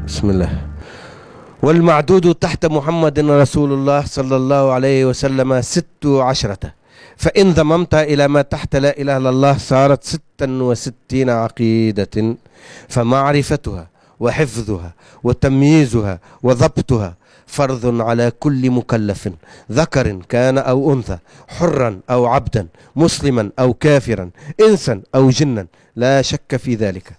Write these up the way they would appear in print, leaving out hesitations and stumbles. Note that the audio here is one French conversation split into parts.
بسم الله. والمعدود تحت محمد رسول الله صلى الله عليه وسلم 16، فإن ضممت إلى ما تحت لا إله إلا الله صارت 66 عقيدة، فمعرفتها وحفظها وتمييزها وضبطها فرض على كل مكلف ذكر كان أو أنثى، حرا أو عبدا، مسلما أو كافرا، إنسا أو جنا، لا شك في ذلك.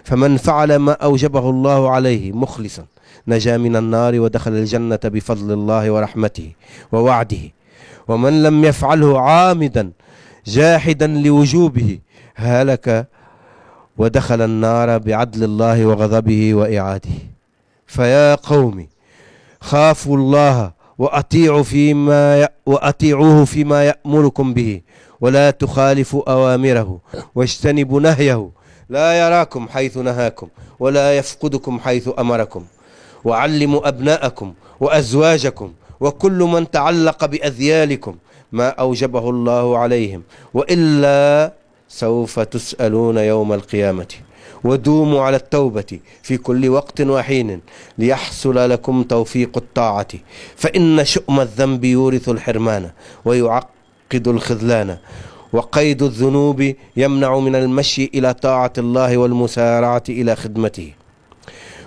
فمن فعل ما أوجبه الله عليه مخلصا نجا من النار ودخل الجنة بفضل الله ورحمته ووعده، ومن لم يفعله عامدا جاحدا لوجوبه هلك ودخل النار بعدل الله وغضبه وإعاده. فيا قوم خافوا الله وأطيعوه فيما يأمركم به، ولا تخالفوا أوامره واجتنبوا نهيه، لا يراكم حيث نهاكم ولا يفقدكم حيث أمركم. وعلموا أبناءكم وأزواجكم وكل من تعلق بأذيالكم ما أوجبه الله عليهم، وإلا سوف تسألون يوم القيامة. ودوموا على التوبة في كل وقت وحين ليحصل لكم توفيق الطاعة، فإن شؤم الذنب يورث الحرمان ويعقد الخذلان، وقيد الذنوب يمنع من المشي إلى طاعة الله والمسارعة إلى خدمته.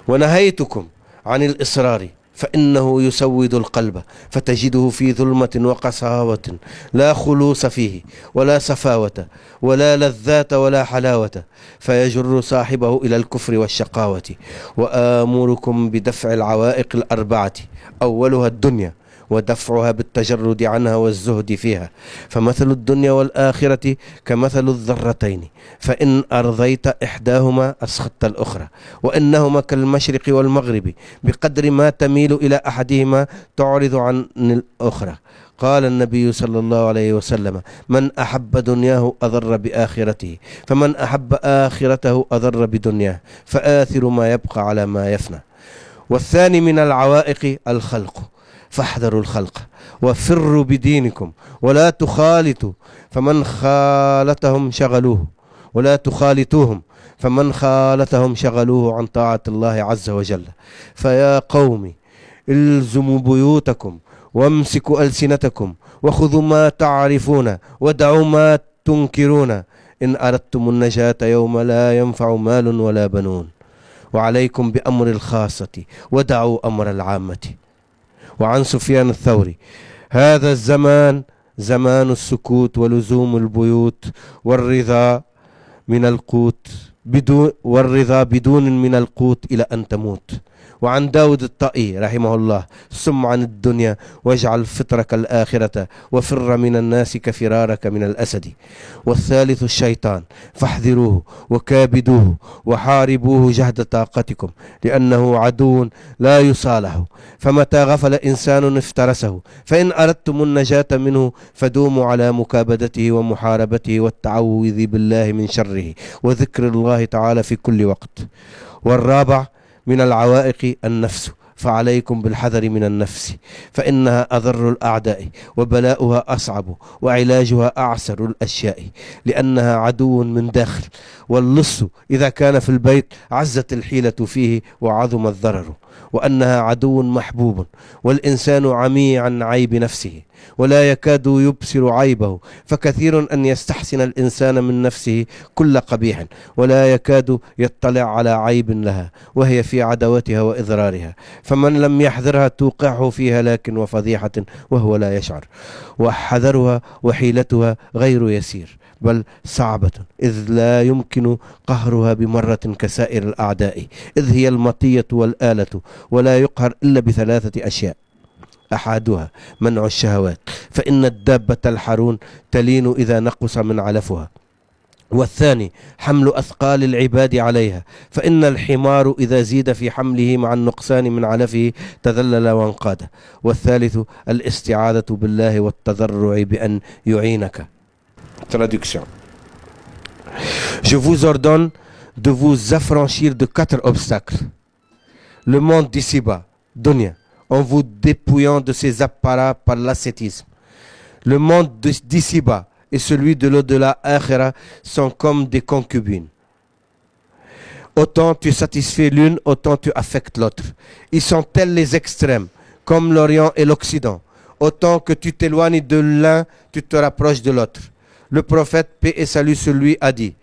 ونهيتكم عن الإصرار فإنه يسود القلب فتجده في ظلمة وقساوة لا خلوص فيه ولا صفاوة ولا لذات ولا حلاوة، فيجر صاحبه إلى الكفر والشقاوة. وآمركم بدفع العوائق الأربعة، أولها الدنيا ودفعها بالتجرد عنها والزهد فيها، فمثل الدنيا والآخرة كمثل الذرتين، فإن أرضيت إحداهما أسخطت الأخرى، وإنهما كالمشرق والمغرب، بقدر ما تميل إلى أحدهما تعرض عن الأخرى. قال النبي صلى الله عليه وسلم: من أحب دنياه أضر بآخرته، فمن أحب آخرته أضر بدنياه، فآثر ما يبقى على ما يفنى. والثاني من العوائق الخلق، فاحذروا الخلق وفروا بدينكم ولا تخالطوا فمن خالتهم شغلوه، ولا تخالطوهم فمن خالتهم شغلوه عن طاعة الله عز وجل. فيا قوم الزموا بيوتكم وامسكوا ألسنتكم وخذوا ما تعرفون ودعوا ما تنكرون، إن أردتم النجاة يوم لا ينفع مال ولا بنون. وعليكم بأمر الخاصة ودعوا أمر العامة. وعن سفيان الثوري: هذا الزمان زمان السكوت ولزوم البيوت والرضا بدون من القوت إلى أن تموت. وعن داود الطائي رحمه الله: سم عن الدنيا واجعل فطرك الآخرة وفر من الناس كفرارك من الأسد. والثالث الشيطان، فاحذروه وكابدوه وحاربوه جهد طاقتكم، لأنه عدو لا يصالح، فمتى غفل إنسان افترسه. فإن أردتم النجاة منه فدوموا على مكابدته ومحاربته والتعوذ بالله من شره وذكر الله تعالى في كل وقت. والرابع من العوائق النفس، فعليكم بالحذر من النفس، فإنها أضر الأعداء وبلاؤها أصعب وعلاجها أعسر الأشياء، لأنها عدو من داخل، واللص إذا كان في البيت عزت الحيلة فيه وعظم الضرر، وأنها عدو محبوب، والإنسان عمي عن عيب نفسه ولا يكاد يبصر عيبه، فكثير أن يستحسن الإنسان من نفسه كل قبيح ولا يكاد يطلع على عيب لها، وهي في عدوتها وإضرارها، فمن لم يحذرها توقعه في هلاك وفضيحة وهو لا يشعر. وحذرها وحيلتها غير يسير بل صعبة، إذ لا يمكن قهرها بمرة كسائر الأعداء، إذ هي المطية والآلة، ولا يقهر إلا بثلاثة أشياء: أحدها منع الشهوات، فإن الدابة الحرون تلين إذا نقص من علفها. والثاني حمل أثقال العباد عليها، فإن الحمار إذا زيد في حمله مع النقصان من علفه تذلل وانقاد. والثالث الاستعاذة بالله والتضرع بأن يعينك. Traduction. Je vous ordonne de vous affranchir de 4 obstacles. Le monde d'ici-bas, dunya, en vous dépouillant de ses apparats par l'ascétisme. Le monde d'ici-bas et celui de l'au-delà, akhira, sont comme des concubines. Autant tu satisfais l'une, autant tu affectes l'autre. Ils sont tels les extrêmes, comme l'Orient et l'Occident. Autant que tu t'éloignes de l'un, tu te rapproches de l'autre. Le prophète, paix et salut sur lui, a dit: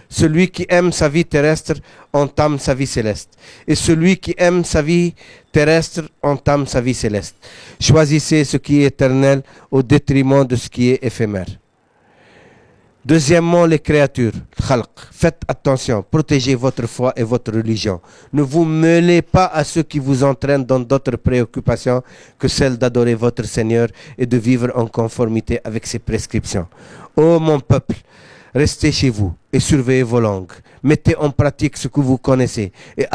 celui qui aime sa vie terrestre entame sa vie céleste. Et celui qui aime sa vie terrestre entame sa vie céleste. Choisissez ce qui est éternel au détriment de ce qui est éphémère. Deuxièmement, les créatures, khalq. Faites attention, protégez votre foi et votre religion. Ne vous mêlez pas à ceux qui vous entraînent dans d'autres préoccupations que celle d'adorer votre Seigneur et de vivre en conformité avec ses prescriptions. Ô mon peuple, restez chez vous et surveillez vos langues. Mettez en pratique ce que vous connaissez et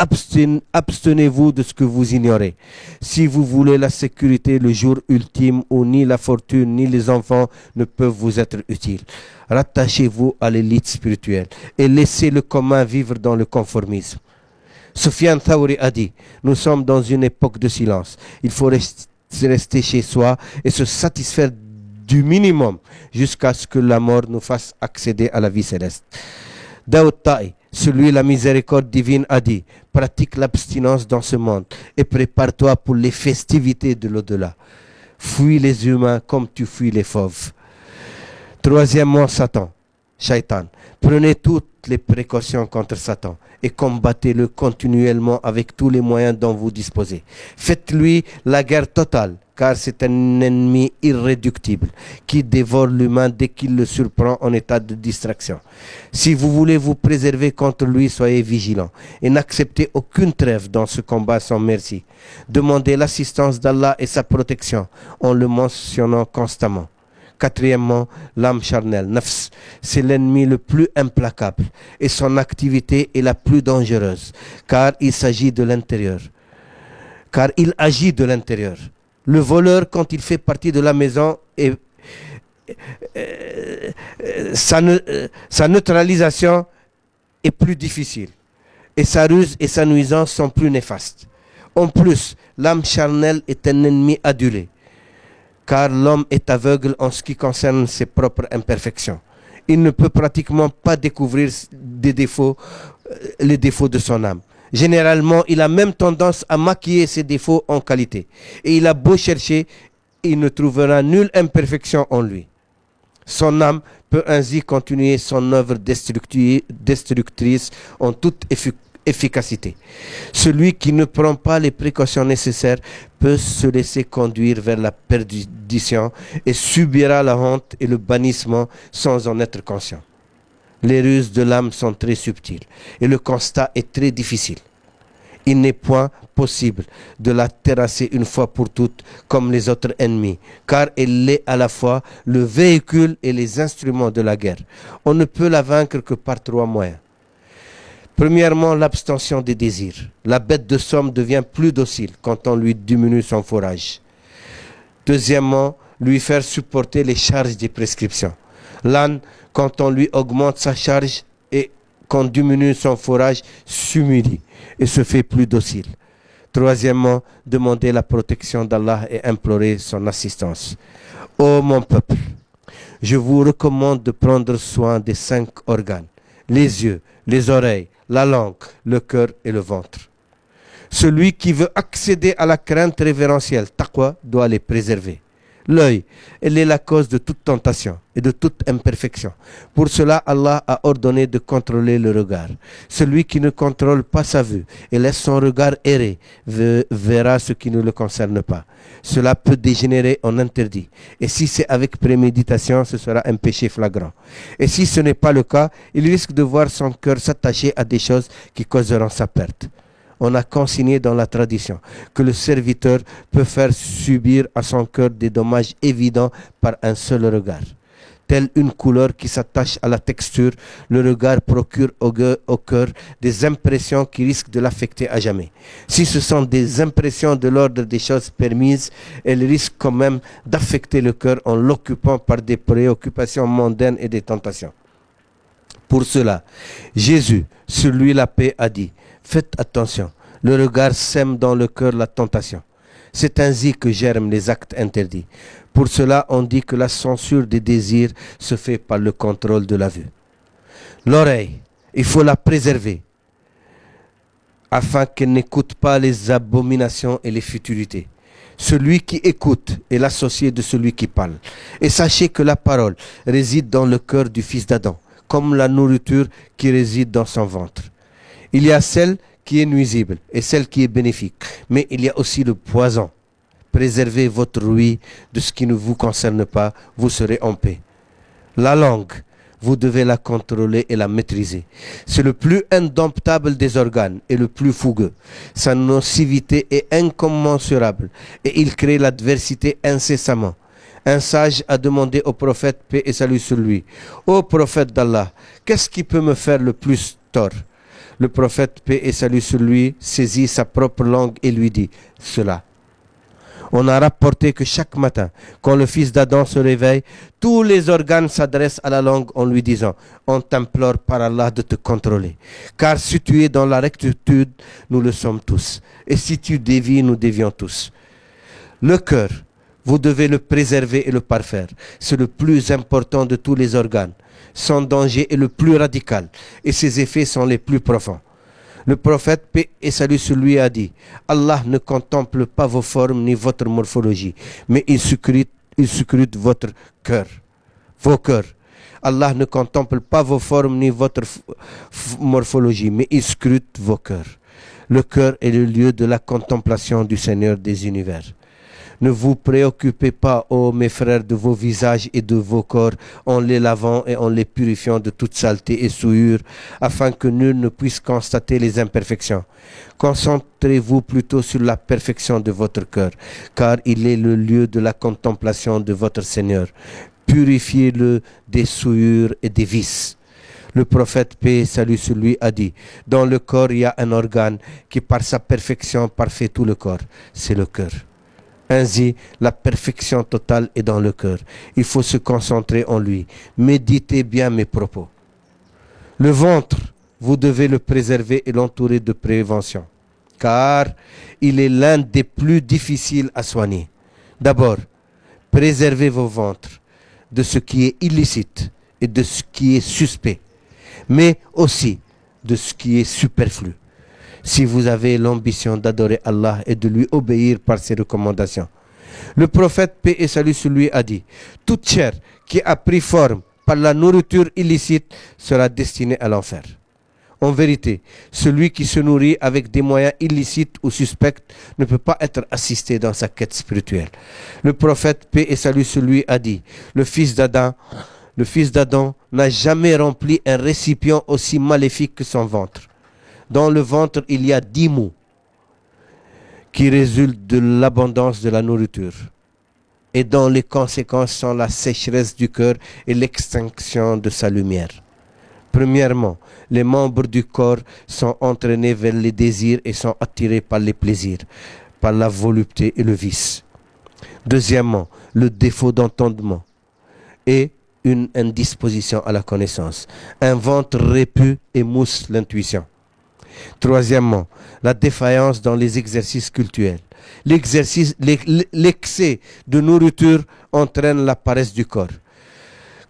abstenez-vous de ce que vous ignorez. Si vous voulez la sécurité, le jour ultime où ni la fortune ni les enfants ne peuvent vous être utiles, rattachez-vous à l'élite spirituelle et laissez le commun vivre dans le conformisme. Sufyan Thawri a dit: nous sommes dans une époque de silence. Il faut rester chez soi et se satisfaire du minimum jusqu'à ce que la mort nous fasse accéder à la vie céleste. Daoud Ta'i, celui la miséricorde divine, a dit: pratique l'abstinence dans ce monde et prépare-toi pour les festivités de l'au-delà. Fuis les humains comme tu fuis les fauves. Troisièmement, Satan, Shaitan. Prenez toutes les précautions contre Satan et combattez-le continuellement avec tous les moyens dont vous disposez. Faites-lui la guerre totale, car c'est un ennemi irréductible qui dévore l'humain dès qu'il le surprend en état de distraction. Si vous voulez vous préserver contre lui, soyez vigilants et n'acceptez aucune trêve dans ce combat sans merci. Demandez l'assistance d'Allah et sa protection en le mentionnant constamment. Quatrièmement, l'âme charnelle, nafs, c'est l'ennemi le plus implacable et son activité est la plus dangereuse, car il agit de l'intérieur. Le voleur, quand il fait partie de la maison, sa neutralisation est plus difficile et sa ruse et sa nuisance sont plus néfastes. En plus, l'âme charnelle est un ennemi adulé, car l'homme est aveugle en ce qui concerne ses propres imperfections. Il ne peut pratiquement pas découvrir les défauts de son âme. Généralement, il a même tendance à maquiller ses défauts en qualité. Et il a beau chercher, il ne trouvera nulle imperfection en lui. Son âme peut ainsi continuer son œuvre destructrice en toute efficacité. Celui qui ne prend pas les précautions nécessaires peut se laisser conduire vers la perdition et subira la honte et le bannissement sans en être conscient. Les ruses de l'âme sont très subtiles et le constat est très difficile. Il n'est point possible de la terrasser une fois pour toutes comme les autres ennemis, car elle est à la fois le véhicule et les instruments de la guerre. On ne peut la vaincre que par trois moyens. Premièrement, l'abstention des désirs. La bête de somme devient plus docile quand on lui diminue son fourrage. Deuxièmement, lui faire supporter les charges des prescriptions. L'âne, quand on lui augmente sa charge et qu'on diminue son fourrage, s'humilie et se fait plus docile. Troisièmement, demander la protection d'Allah et implorer son assistance. Ô mon peuple, je vous recommande de prendre soin des 5 organes: les yeux, les oreilles, la langue, le cœur et le ventre. Celui qui veut accéder à la crainte révérentielle, taqwa, doit les préserver. L'œil, elle est la cause de toute tentation et de toute imperfection. Pour cela, Allah a ordonné de contrôler le regard. Celui qui ne contrôle pas sa vue et laisse son regard errer verra ce qui ne le concerne pas. Cela peut dégénérer en interdit. Et si c'est avec préméditation, ce sera un péché flagrant. Et si ce n'est pas le cas, il risque de voir son cœur s'attacher à des choses qui causeront sa perte. On a consigné dans la tradition que le serviteur peut faire subir à son cœur des dommages évidents par un seul regard. Telle une couleur qui s'attache à la texture, le regard procure au cœur des impressions qui risquent de l'affecter à jamais. Si ce sont des impressions de l'ordre des choses permises, elles risquent quand même d'affecter le cœur en l'occupant par des préoccupations mondaines et des tentations. Pour cela, Jésus, sur lui la paix, a dit: faites attention, le regard sème dans le cœur la tentation. C'est ainsi que germent les actes interdits. Pour cela, on dit que la censure des désirs se fait par le contrôle de la vue. L'oreille, il faut la préserver. afin qu'elle n'écoute pas les abominations et les futilités. Celui qui écoute est l'associé de celui qui parle. Et sachez que la parole réside dans le cœur du fils d'Adam, comme la nourriture qui réside dans son ventre. Il y a celle qui est nuisible et celle qui est bénéfique, mais il y a aussi le poison. Préservez votre ouïe de ce qui ne vous concerne pas, vous serez en paix. La langue, vous devez la contrôler et la maîtriser. C'est le plus indomptable des organes et le plus fougueux. Sa nocivité est incommensurable et il crée l'adversité incessamment. Un sage a demandé au prophète, paix et salut sur lui, « Ô prophète d'Allah, qu'est-ce qui peut me faire le plus tort ?» Le prophète, paix et salut sur lui, saisit sa propre langue et lui dit cela. On a rapporté que chaque matin, quand le fils d'Adam se réveille, tous les organes s'adressent à la langue en lui disant « On t'implore par Allah de te contrôler, car si tu es dans la rectitude, nous le sommes tous, et si tu dévies, nous dévions tous. » Le cœur, vous devez le préserver et le parfaire. C'est le plus important de tous les organes. Son danger est le plus radical, et ses effets sont les plus profonds. Le prophète, paix et salut sur lui, a dit « Allah ne contemple pas vos formes ni votre morphologie, mais il scrute votre cœur, vos cœurs. Allah ne contemple pas vos formes ni votre morphologie, mais il scrute vos cœurs. Le cœur est le lieu de la contemplation du Seigneur des univers. Ne vous préoccupez pas, ô mes frères, de vos visages et de vos corps, en les lavant et en les purifiant de toute saleté et souillure, afin que nul ne puisse constater les imperfections. Concentrez-vous plutôt sur la perfection de votre cœur, car il est le lieu de la contemplation de votre Seigneur. Purifiez-le des souillures et des vices. Le prophète, paix et salut sur lui, a dit « Dans le corps, il y a un organe qui par sa perfection parfait tout le corps, c'est le cœur. » Ainsi, la perfection totale est dans le cœur. Il faut se concentrer en lui. Méditez bien mes propos. Le ventre, vous devez le préserver et l'entourer de prévention, car il est l'un des plus difficiles à soigner. D'abord, préservez vos ventres de ce qui est illicite et de ce qui est suspect, mais aussi de ce qui est superflu. Si vous avez l'ambition d'adorer Allah et de lui obéir par ses recommandations. Le prophète, paix et salut sur lui, a dit « Toute chair qui a pris forme par la nourriture illicite sera destinée à l'enfer. » En vérité, celui qui se nourrit avec des moyens illicites ou suspects ne peut pas être assisté dans sa quête spirituelle. Le prophète, paix et salut sur lui, a dit « Le fils d'Adam n'a jamais rempli un récipient aussi maléfique que son ventre. Dans le ventre, il y a 10 maux qui résultent de l'abondance de la nourriture. Et dont les conséquences sont la sécheresse du cœur et l'extinction de sa lumière. Premièrement, les membres du corps sont entraînés vers les désirs et sont attirés par les plaisirs, par la volupté et le vice. Deuxièmement, le défaut d'entendement et une indisposition à la connaissance. Un ventre répu émousse l'intuition. Troisièmement, la défaillance dans les exercices cultuels. L'excès de nourriture entraîne la paresse du corps.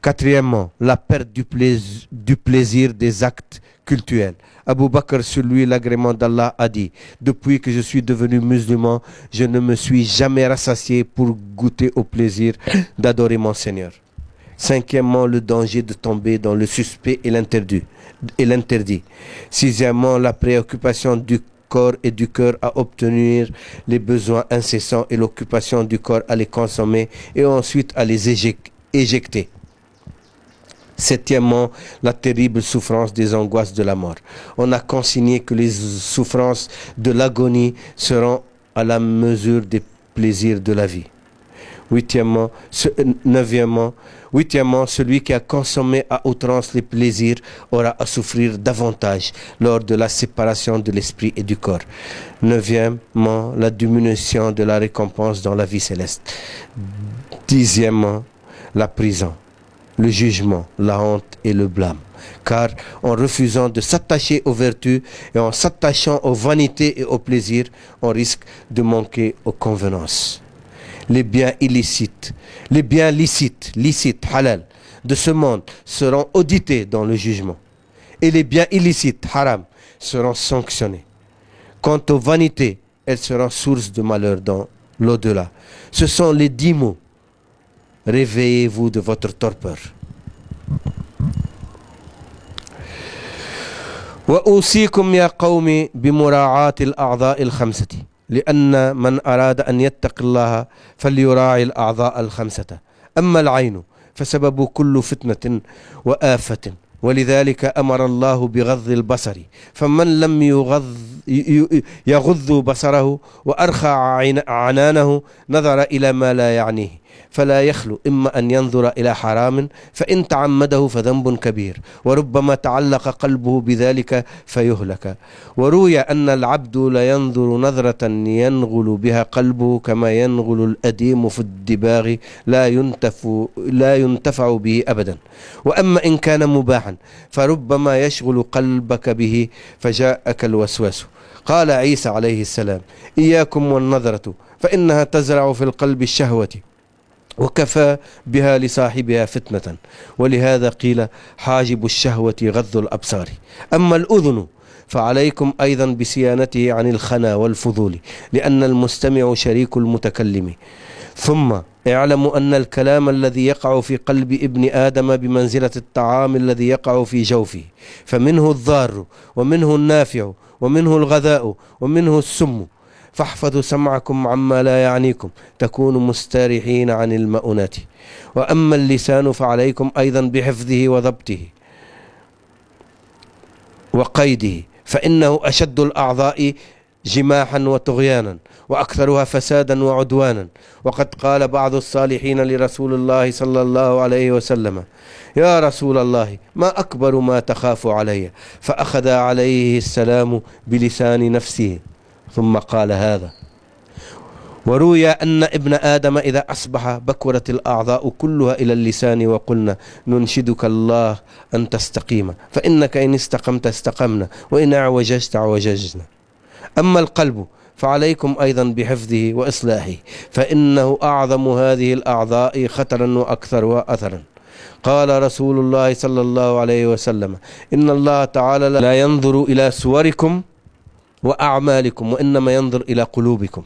Quatrièmement, la perte du plaisir des actes cultuels. Abu Bakr, sur lui l'agrément d'Allah, a dit « Depuis que je suis devenu musulman, je ne me suis jamais rassasié pour goûter au plaisir d'adorer mon Seigneur. » Cinquièmement, le danger de tomber dans le suspect et l'interdit. Sixièmement, la préoccupation du corps et du cœur à obtenir les besoins incessants et l'occupation du corps à les consommer et ensuite à les éjecter. Septièmement, la terrible souffrance des angoisses de la mort. On a consigné que les souffrances de l'agonie seront à la mesure des plaisirs de la vie. Huitièmement, celui qui a consommé à outrance les plaisirs aura à souffrir davantage lors de la séparation de l'esprit et du corps. Neuvièmement, la diminution de la récompense dans la vie céleste. Dixièmement, la prison, le jugement, la honte et le blâme. Car en refusant de s'attacher aux vertus et en s'attachant aux vanités et aux plaisirs, on risque de manquer aux convenances. Les biens illicites, les biens licites, halal, de ce monde seront audités dans le jugement. Et les biens illicites, haram, seront sanctionnés. Quant aux vanités, elles seront source de malheur dans l'au-delà. Ce sont les 10 mots. Réveillez-vous de votre torpeur. وأوصيكم يا قوم بمراعاة الأعضاء الخمسة لأن من أراد أن يتقي الله فليراعي الأعضاء الخمسة. أما العين فسبب كل فتنة وآفة، ولذلك أمر الله بغض البصر، فمن لم يغض بصره وأرخى عنانه نظر إلى ما لا يعنيه، فلا يخلو إما أن ينظر إلى حرام فإن تعمده فذنب كبير، وربما تعلق قلبه بذلك فيهلك. وروي أن العبد لينظر نظرة ينغل بها قلبه كما ينغل الأديم في الدباغ لا ينتفع به أبدا. وأما إن كان مباحا فربما يشغل قلبك به فجاءك الوسواس. قال عيسى عليه السلام: إياكم والنظرة فإنها تزرع في القلب الشهوة وكفى بها لصاحبها فتنة. ولهذا قيل: حاجب الشهوة غض الأبصار. أما الأذن فعليكم أيضا بصيانته عن الخنا والفضول، لأن المستمع شريك المتكلم. ثم اعلموا أن الكلام الذي يقع في قلب ابن آدم بمنزلة الطعام الذي يقع في جوفه، فمنه الضار ومنه النافع ومنه الغذاء ومنه السم. فاحفظوا سمعكم عما لا يعنيكم تكونوا مستريحين عن المؤونات. وأما اللسان فعليكم أيضا بحفظه وضبطه وقيده، فإنه أشد الأعضاء جماحا وطغيانا وأكثرها فسادا وعدوانا. وقد قال بعض الصالحين لرسول الله صلى الله عليه وسلم: يا رسول الله، ما أكبر ما تخاف علي؟ فأخذ عليه السلام بلسان نفسه ثم قال هذا. وروي أن ابن آدم إذا أصبح بكرت الأعضاء كلها إلى اللسان، وقلنا: ننشدك الله أن تستقيم، فإنك إن استقمت استقمنا، وإن اعوججت اعوججنا. أما القلب فعليكم أيضا بحفظه وإصلاحه، فإنه أعظم هذه الأعضاء خطرا وأكثرها أثرا. قال رسول الله صلى الله عليه وسلم: إن الله تعالى لا ينظر إلى صوركم وأعمالكم، وإنما ينظر إلى قلوبكم.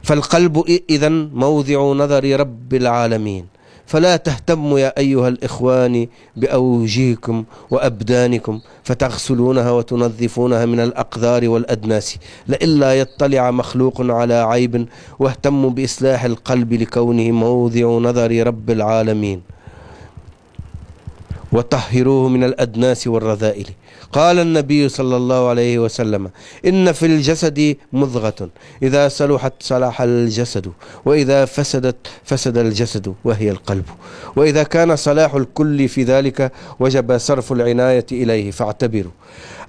فالقلب إذن موضع نظر رب العالمين. فلا تهتموا يا أيها الإخوان بأوجهكم وأبدانكم فتغسلونها وتنظفونها من الأقذار والأدناس، لئلا يطلع مخلوق على عيب، واهتموا بإصلاح القلب لكونه موضع نظر رب العالمين، وطهروه من الأدناس والرذائل. قال النبي صلى الله عليه وسلم: إن في الجسد مضغة إذا صلحت صلح الجسد، وإذا فسدت فسد الجسد، وهي القلب. وإذا كان صلاح الكل في ذلك وجب صرف العناية إليه، فاعتبروا.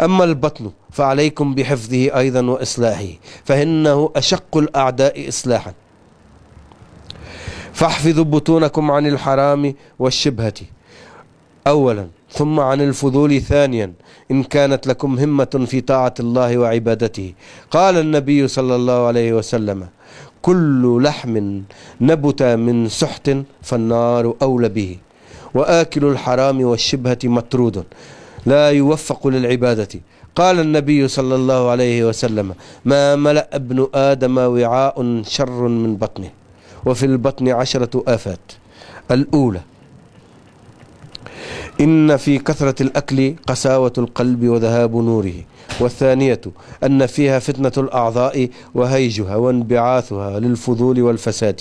أما البطن فعليكم بحفظه أيضا وإصلاحه، فإنه أشق الأعداء إصلاحا. فاحفظوا بطونكم عن الحرام والشبهة أولا، ثم عن الفضول ثانيا، إن كانت لكم همة في طاعة الله وعبادته. قال النبي صلى الله عليه وسلم: كل لحم نبت من سحت فالنار أولى به، وآكل الحرام والشبهة مطرود لا يوفق للعبادة. قال النبي صلى الله عليه وسلم: ما ملأ ابن آدم وعاء شر من بطنه. وفي البطن 10 آفات. الأولى: إن في كثرة الأكل قساوة القلب وذهاب نوره. والثانية: أن فيها فتنة الأعضاء وهيجها وانبعاثها للفضول والفساد.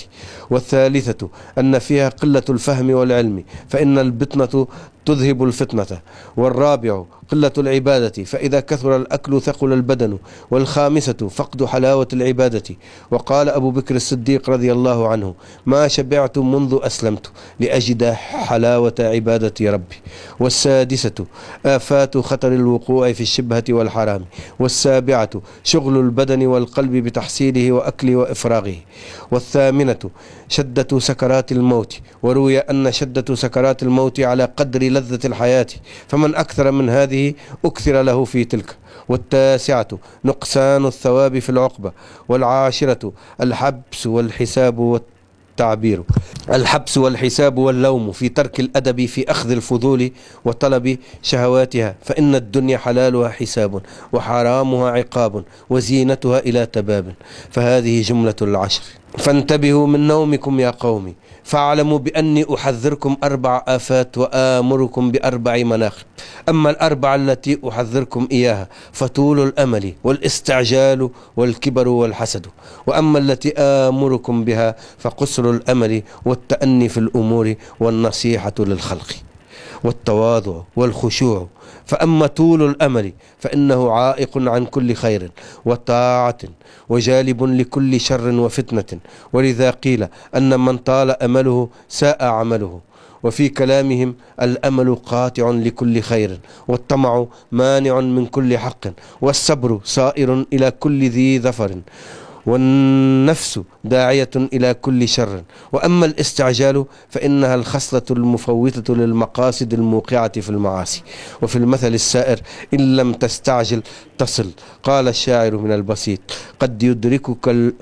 والثالثة: أن فيها قلة الفهم والعلم، فإن البطنة تذهب الفتنة. والرابع: قلة العبادة، فإذا كثر الأكل ثقل البدن. والخامسة: فقد حلاوة العبادة. وقال أبو بكر الصديق رضي الله عنه: ما شبعت منذ أسلمت لأجد حلاوة عبادة ربي. والسادسة: آفات خطر الوقوع في الشبهة والحرام. والسابعة: شغل البدن والقلب بتحصيله وأكله وإفراغه. والثامنة: شدة سكرات الموت. وروي أن شدة سكرات الموت على قدر لذة الحياة، فمن أكثر من هذه أكثر له في تلك. والتاسعة: نقصان الثواب في العقبة. والعاشرة: الحبس والحساب التعبير. الحبس والحساب واللوم في ترك الأدب في أخذ الفضول وطلب شهواتها، فإن الدنيا حلالها حساب وحرامها عقاب وزينتها إلى تباب. فهذه جملة العشر. فانتبهوا من نومكم يا قوم، فاعلموا بأني أحذركم 4 آفات وآمركم ب4 مناخب. أما ال4 التي أحذركم إياها فطول الأمل والاستعجال والكبر والحسد، وأما التي آمركم بها فقصر الأمل والتأني في الأمور والنصيحة للخلق والتواضع والخشوع. فأما طول الأمل فإنه عائق عن كل خير وطاعة وجالب لكل شر وفتنة، ولذا قيل أن من طال أمله ساء عمله. وفي كلامهم الأمل قاطع لكل خير، والطمع مانع من كل حق، والصبر صائر إلى كل ذي ظفر، والنفس داعية إلى كل شر. وأما الاستعجال فإنها الخصلة المفوتة للمقاصد الموقعة في المعاصي. وفي المثل السائر: إن لم تستعجل تصل. قال الشاعر من البسيط: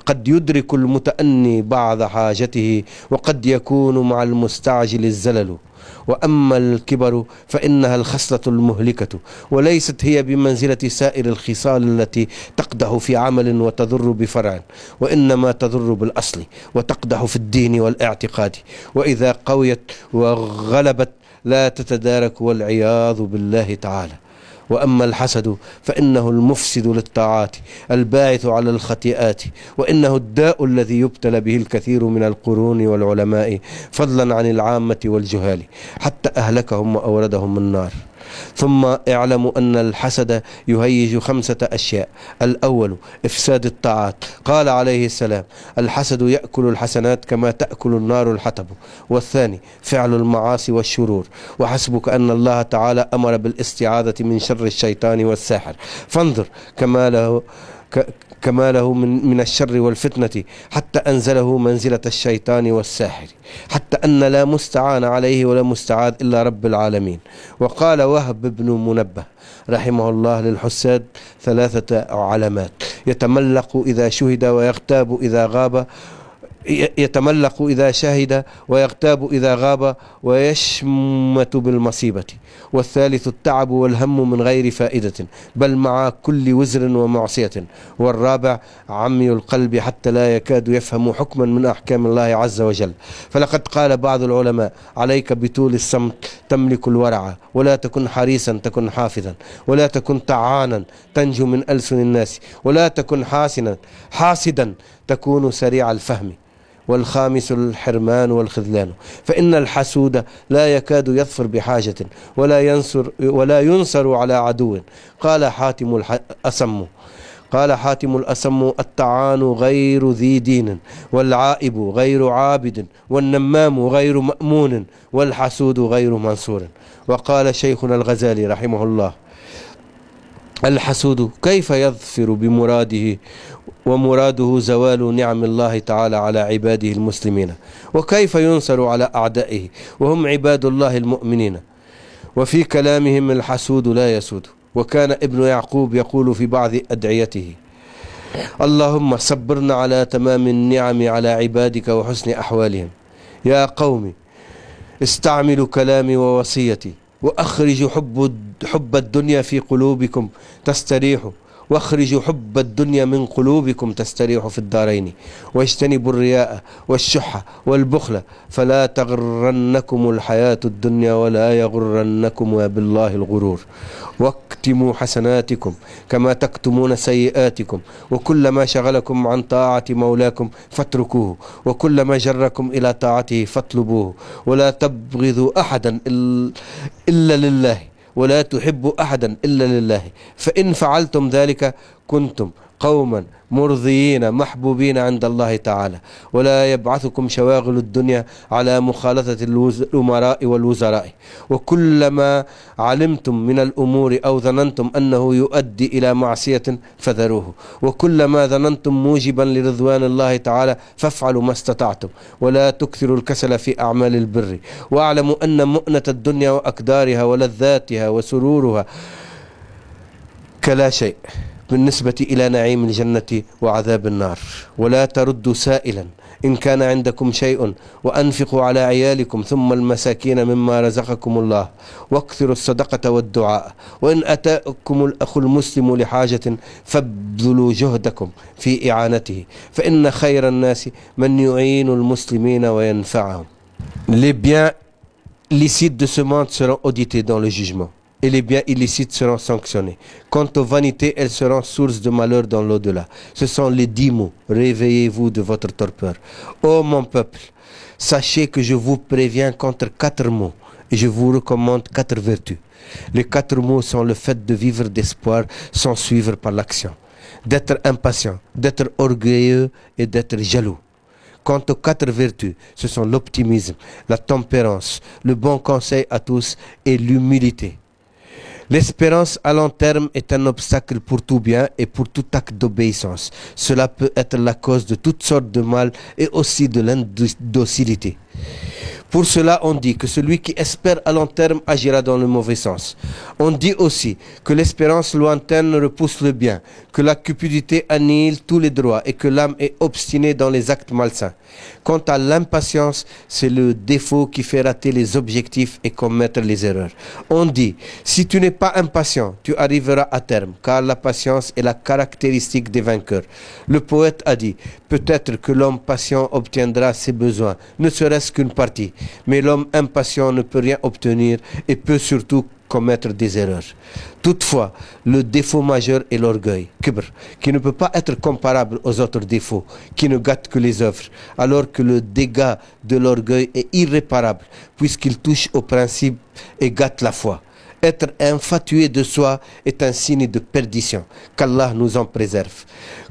قد يدرك المتأني بعض حاجته، وقد يكون مع المستعجل الزلل. وأما الكبر فإنها الخصلة المهلكة، وليست هي بمنزلة سائر الخصال التي تقدح في عمل وتضر بفرع، وإنما تضر بالأصل وتقدح في الدين والاعتقاد، وإذا قويت وغلبت لا تتدارك، والعياذ بالله تعالى. وأما الحسد فإنه المفسد للطاعات الباعث على الخطيئات، وإنه الداء الذي يبتلى به الكثير من القرون والعلماء فضلا عن العامة والجهال، حتى أهلكهم وأوردهم النار. ثم اعلموا أن الحسد يهيج 5 أشياء. الأول إفساد الطاعات. قال عليه السلام: الحسد يأكل الحسنات كما تأكل النار الحطب. والثاني فعل المعاصي والشرور. وحسبك أن الله تعالى أمر بالاستعاذة من شر الشيطان والساحر، فانظر كماله من الشر والفتنة، حتى أنزله منزلة الشيطان والساحر، حتى أن لا مستعان عليه ولا مستعاذ إلا رب العالمين. وقال وهب بن منبه رحمه الله للحساد 3 علامات: يتملق إذا شهد ويغتاب إذا غاب، يتملق إذا شهد ويغتاب إذا غاب، ويشمت بالمصيبة. والثالث التعب والهم من غير فائدة بل مع كل وزر ومعصية. والرابع عمي القلب حتى لا يكاد يفهم حكما من أحكام الله عز وجل. فلقد قال بعض العلماء: عليك بطول الصمت تملك الورع، ولا تكن حريصا تكن حافظا، ولا تكن طعانا تنجو من ألسن الناس، ولا تكن حاسدا تكون سريع الفهم. والخامس الحرمان والخذلان، فإن الحسود لا يكاد يظفر بحاجة ولا ينصر على عدو. قال حاتم الأصم: الطعان غير ذي دين، والعائب غير عابد، والنمام غير مأمون، والحسود غير منصور. وقال شيخنا الغزالي رحمه الله: الحسود كيف يظفر بمراده، ومراده زوال نعم الله تعالى على عباده المسلمين، وكيف ينصر على أعدائه وهم عباد الله المؤمنين. وفي كلامهم: الحسود لا يسود. وكان ابن يعقوب يقول في بعض أدعيته: اللهم صبرنا على تمام النعم على عبادك وحسن أحوالهم. يا قوم استعملوا كلامي ووصيتي، وأخرجوا حب الدنيا في قلوبكم تستريحوا، واخرجوا حب الدنيا من قلوبكم تستريحوا في الدارين، واجتنبوا الرياء والشح والبخل، فلا تغرنكم الحياة الدنيا ولا يغرنكم بالله الغرور. واكتموا حسناتكم كما تكتمون سيئاتكم، وكل ما شغلكم عن طاعة مولاكم فاتركوه، وكل ما جركم إلى طاعته فاطلبوه. ولا تبغضوا أحدا إلا لله، ولا تحبوا أحدا إلا لله، فإن فعلتم ذلك كنتم قوما مرضيين محبوبين عند الله تعالى. ولا يبعثكم شواغل الدنيا على مخالطة الأمراء والوزراء، وكلما علمتم من الأمور أو ظننتم أنه يؤدي إلى معصية فذروه، وكلما ظننتم موجبا لرضوان الله تعالى فافعلوا ما استطعتم، ولا تكثروا الكسل في أعمال البر. واعلموا أن مؤنة الدنيا وأكدارها ولذاتها وسرورها كلا شيء، بالنسبة إلى نعيم الجنة وعذاب النار. ولا تردوا سائلا إن كان عندكم شيء وأنفقوا على عيالكم ثم المساكين مما رزقكم الله واكثروا الصدقة والدعاء وإن أتاكم الأخ المسلم لحاجة فابذلوا جهدكم في إعانته فإن خير الناس من يعين المسلمين وينفعهم. Les biens licites de ce monde seront audités dans le jugement et les biens illicites seront sanctionnés. Quant aux vanités, elles seront source de malheur dans l'au-delà. Ce sont les 10 mots. Réveillez-vous de votre torpeur. Ô mon peuple, sachez que je vous préviens contre 4 mots et je vous recommande 4 vertus. Les 4 mots sont le fait de vivre d'espoir sans suivre par l'action, d'être impatient, d'être orgueilleux et d'être jaloux. Quant aux 4 vertus, ce sont l'optimisme, la tempérance, le bon conseil à tous et l'humilité. L'espérance à long terme est un obstacle pour tout bien et pour tout acte d'obéissance. Cela peut être la cause de toutes sortes de mal et aussi de l'indocilité. Pour cela, on dit que celui qui espère à long terme agira dans le mauvais sens. On dit aussi que l'espérance lointaine repousse le bien, que la cupidité annihile tous les droits et que l'âme est obstinée dans les actes malsains. Quant à l'impatience, c'est le défaut qui fait rater les objectifs et commettre les erreurs. On dit, si tu n'es pas impatient, tu arriveras à terme, car la patience est la caractéristique des vainqueurs. Le poète a dit, peut-être que l'homme patient obtiendra ses besoins, ne serait-ce qu'une partie. Mais l'homme impatient ne peut rien obtenir et peut surtout commettre des erreurs. Toutefois, le défaut majeur est l'orgueil, kibr, qui ne peut pas être comparable aux autres défauts, qui ne gâtent que les œuvres, alors que le dégât de l'orgueil est irréparable, puisqu'il touche au principe et gâte la foi. Être infatué de soi est un signe de perdition, qu'Allah nous en préserve.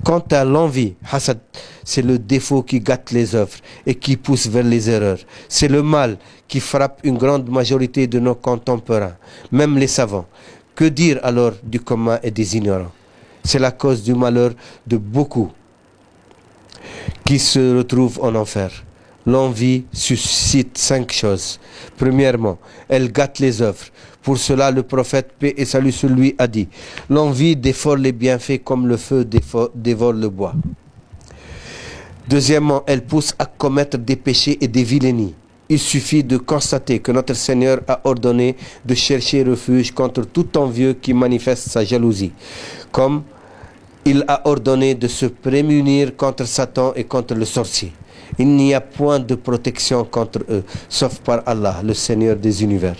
Quant à l'envie, hasad, c'est le défaut qui gâte les œuvres et qui pousse vers les erreurs. C'est le mal qui frappe une grande majorité de nos contemporains, même les savants. Que dire alors du commun et des ignorants? C'est la cause du malheur de beaucoup qui se retrouvent en enfer. L'envie suscite 5 choses. Premièrement, elle gâte les œuvres. Pour cela, le prophète, paix et salut sur lui, a dit « L'envie dévore les bienfaits comme le feu dévore le bois. » Deuxièmement, elle pousse à commettre des péchés et des vilainies. Il suffit de constater que notre Seigneur a ordonné de chercher refuge contre tout envieux qui manifeste sa jalousie, comme il a ordonné de se prémunir contre Satan et contre le sorcier. Il n'y a point de protection contre eux, sauf par Allah, le Seigneur des univers.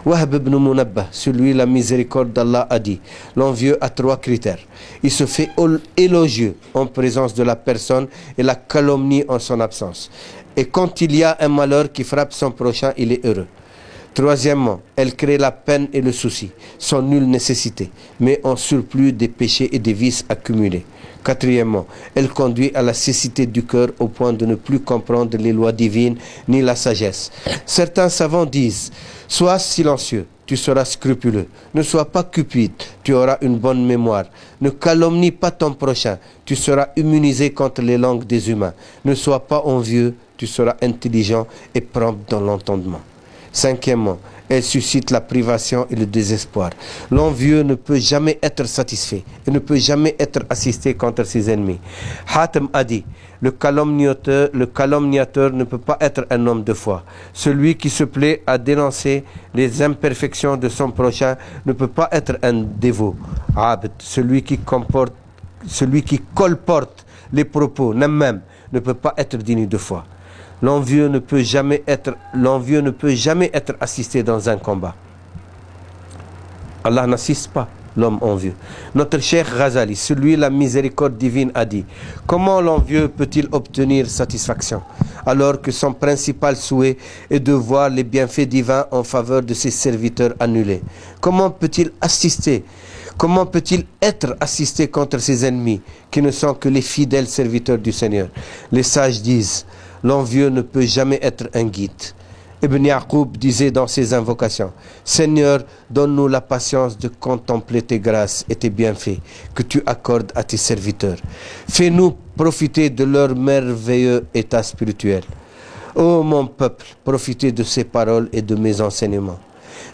Wahb ibn Munabbah, sur lui la miséricorde d'Allah, a dit, l'envieux a 3 critères. Il se fait élogieux en présence de la personne et la calomnie en son absence. Et quand il y a un malheur qui frappe son prochain, il est heureux. Troisièmement, elle crée la peine et le souci, sans nulle nécessité, mais en surplus des péchés et des vices accumulés. Quatrièmement, elle conduit à la cécité du cœur au point de ne plus comprendre les lois divines ni la sagesse. Certains savants disent, sois silencieux, tu seras scrupuleux. Ne sois pas cupide, tu auras une bonne mémoire. Ne calomnie pas ton prochain, tu seras immunisé contre les langues des humains. Ne sois pas envieux, tu seras intelligent et prompt dans l'entendement. Cinquièmement, elle suscite la privation et le désespoir. L'envieux ne peut jamais être satisfait et ne peut jamais être assisté contre ses ennemis. Hatem a dit, le calomniateur ne peut pas être un homme de foi. Celui qui se plaît à dénoncer les imperfections de son prochain ne peut pas être un dévot. Abd, celui qui colporte les propos, même, ne peut pas être digne de foi. L'envieux ne peut jamais être assisté dans un combat. Allah n'assiste pas l'homme envieux. Notre Cheikh Ghazali, celui la miséricorde divine, a dit, comment l'envieux peut-il obtenir satisfaction alors que son principal souhait est de voir les bienfaits divins en faveur de ses serviteurs annulés? Comment peut-il être assisté contre ses ennemis qui ne sont que les fidèles serviteurs du Seigneur? Les sages disent, l'envieux ne peut jamais être un guide. Ibn Yaqub disait dans ses invocations, Seigneur, donne-nous la patience de contempler tes grâces et tes bienfaits que tu accordes à tes serviteurs. Fais-nous profiter de leur merveilleux état spirituel. Ô mon peuple, profitez de ces paroles et de mes enseignements.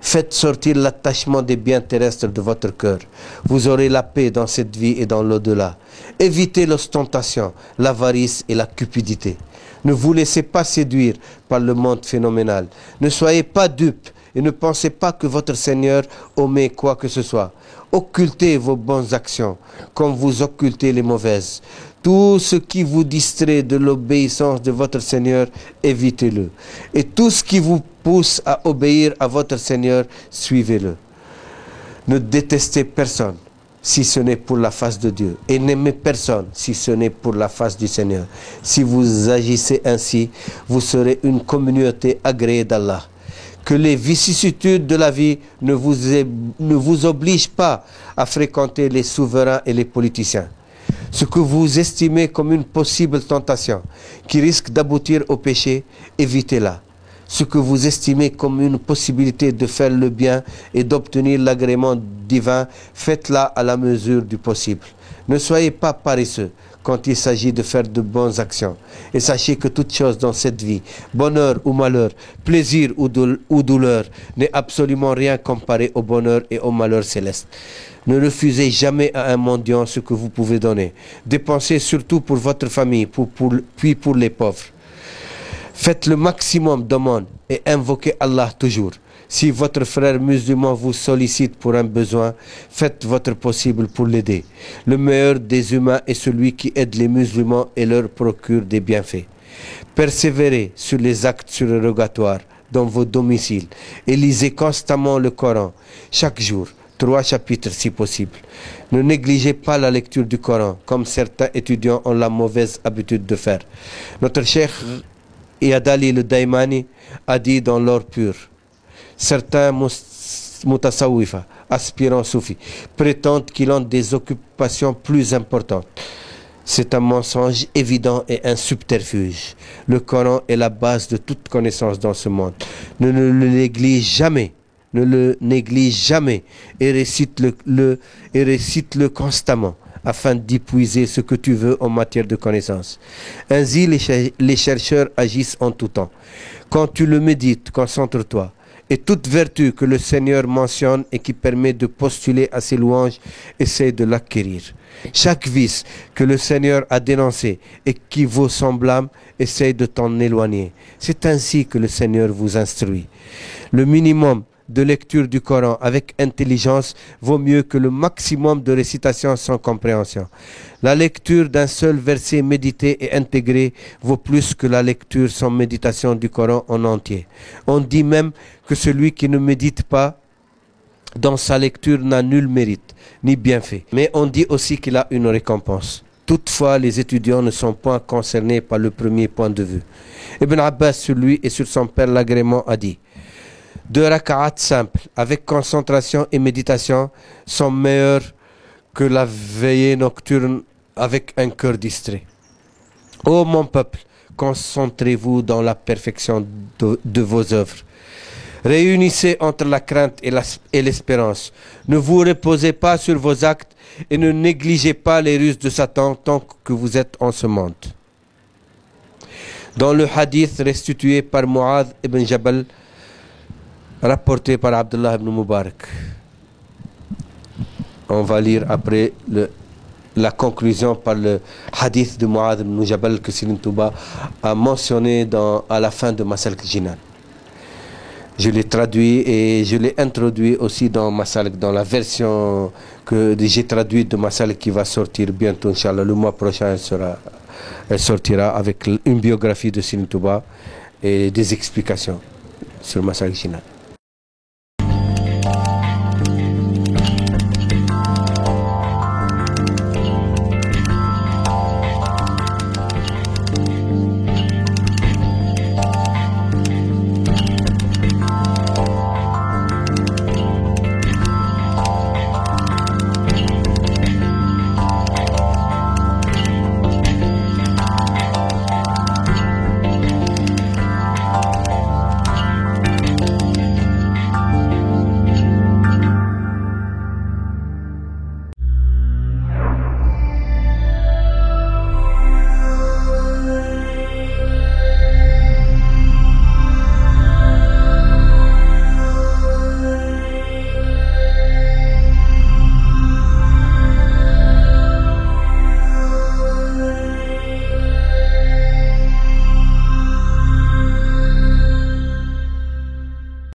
Faites sortir l'attachement des biens terrestres de votre cœur. Vous aurez la paix dans cette vie et dans l'au-delà. Évitez l'ostentation, l'avarice et la cupidité. Ne vous laissez pas séduire par le monde phénoménal. Ne soyez pas dupes et ne pensez pas que votre Seigneur omet quoi que ce soit. Occultez vos bonnes actions comme vous occultez les mauvaises. Tout ce qui vous distrait de l'obéissance de votre Seigneur, évitez-le. Et tout ce qui vous pousse à obéir à votre Seigneur, suivez-le. Ne détestez personne si ce n'est pour la face de Dieu. Et n'aimez personne si ce n'est pour la face du Seigneur. Si vous agissez ainsi, vous serez une communauté agréée d'Allah. Que les vicissitudes de la vie ne vous obligent pas à fréquenter les souverains et les politiciens. Ce que vous estimez comme une possible tentation qui risque d'aboutir au péché, évitez-la. Ce que vous estimez comme une possibilité de faire le bien et d'obtenir l'agrément divin, faites-la à la mesure du possible. Ne soyez pas paresseux quand il s'agit de faire de bonnes actions. Et sachez que toute chose dans cette vie, bonheur ou malheur, plaisir ou douleur, n'est absolument rien comparé au bonheur et au malheur céleste. Ne refusez jamais à un mendiant ce que vous pouvez donner. Dépensez surtout pour votre famille, puis pour les pauvres. Faites le maximum d'aumônes et invoquez Allah toujours. Si votre frère musulman vous sollicite pour un besoin, faites votre possible pour l'aider. Le meilleur des humains est celui qui aide les musulmans et leur procure des bienfaits. Persévérez sur les actes surérogatoires dans vos domiciles et lisez constamment le Coran, chaque jour, 3 chapitres si possible. Ne négligez pas la lecture du Coran, comme certains étudiants ont la mauvaise habitude de faire. Notre cheikh Iyad Ali le Daimani a dit dans l'or pur: certains mutasawwifa, aspirants soufis, prétendent qu'ils ont des occupations plus importantes. C'est un mensonge évident et un subterfuge. Le Coran est la base de toute connaissance dans ce monde. Ne le néglige jamais. Ne le néglige jamais et récite-le constamment afin d'épuiser ce que tu veux en matière de connaissance. Ainsi, les chercheurs agissent en tout temps. Quand tu le médites, concentre-toi. Et toute vertu que le Seigneur mentionne et qui permet de postuler à ses louanges, essaie de l'acquérir. Chaque vice que le Seigneur a dénoncé et qui vaut son blâme, essaie de t'en éloigner. C'est ainsi que le Seigneur vous instruit. Le minimum de lecture du Coran avec intelligence vaut mieux que le maximum de récitation sans compréhension. La lecture d'un seul verset médité et intégré vaut plus que la lecture sans méditation du Coran en entier. On dit même que celui qui ne médite pas dans sa lecture n'a nul mérite, ni bienfait. Mais on dit aussi qu'il a une récompense. Toutefois, les étudiants ne sont pas concernés par le premier point de vue. Ibn Abbas, sur lui et sur son père l'agrément, a dit: 2 rak'at simples, avec concentration et méditation, sont meilleurs que la veillée nocturne avec un cœur distrait. Ô mon peuple, concentrez-vous dans la perfection de vos œuvres. Réunissez entre la crainte et l'espérance. Ne vous reposez pas sur vos actes et ne négligez pas les ruses de Satan tant que vous êtes en ce monde. Dans le hadith restitué par Mu'adh ibn Jabal, rapporté par Abdullah ibn Mubarak. On va lire après la conclusion par le hadith de Mu'adh ibn Jabal que Serigne Touba a mentionné à la fin de Masalik Jinan. Je l'ai traduit et je l'ai introduit aussi dans Masalik, dans la version que j'ai traduite de Masalik qui va sortir bientôt, Inch'Allah. Le mois prochain, elle sortira avec une biographie de Serigne Touba et des explications sur Masalik Jinan.